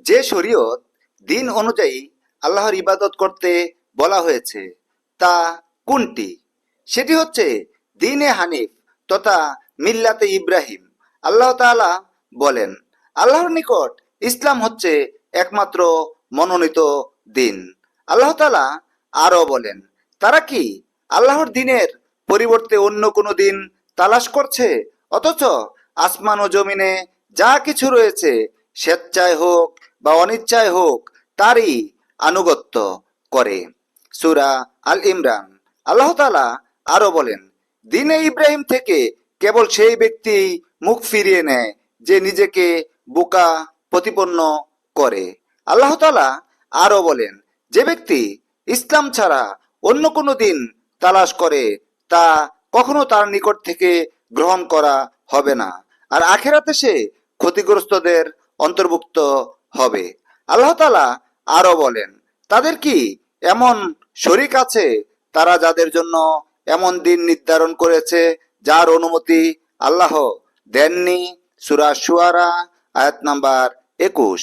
যে শরীয়ত দিন অনুযায়ী আল্লাহর ইবাদত করতে বলা হয়েছে তা কোনটি? সেটি হচ্ছে দ্বীনে হানিফ তথা মিল্লাতে ইব্রাহিম। আল্লাহ তাআলা বলেন, আল্লাহর নিকট ইসলাম হচ্ছে একমাত্র মনোনীত দিন। আল্লাহ তাআলা আরো বলেন, তারা কি আল্লাহর দিনের পরিবর্তে অন্য কোনো দিন তালাশ করছে, অথচ আসমান ও জমিনে যা কিছু রয়েছে স্বেচ্ছায় হোক বা অনিচ্ছায় হোক তারই আনুগত্য করে। সূরা আল ইমরান। আল্লাহ তাআলা আরো বলেন, দ্বীনে ইব্রাহিম থেকে কেবল সেই ব্যক্তি মুখ ফিরিয়ে নেয় যে নিজেকে বোকা প্রতিপন্ন করে। আল্লাহ তাআলা আরো বলেন, যে ব্যক্তি ইসলাম ছাড়া অন্য কোনো দিন তালাশ করে তা কখনো তার নিকট থেকে গ্রহণ করা হবে না, আর আখেরাতে সে ক্ষতিগ্রস্তদের অন্তর্ভুক্ত হবে। আল্লাহ তাআলা আরো বলেন, তাদের কি এমন শরিক আছে তারা যাদের জন্য এমন দিন নির্ধারণ করেছে যার অনুমতি আল্লাহ দেননি? সূরা শুআরা আয়াত নাম্বার 21।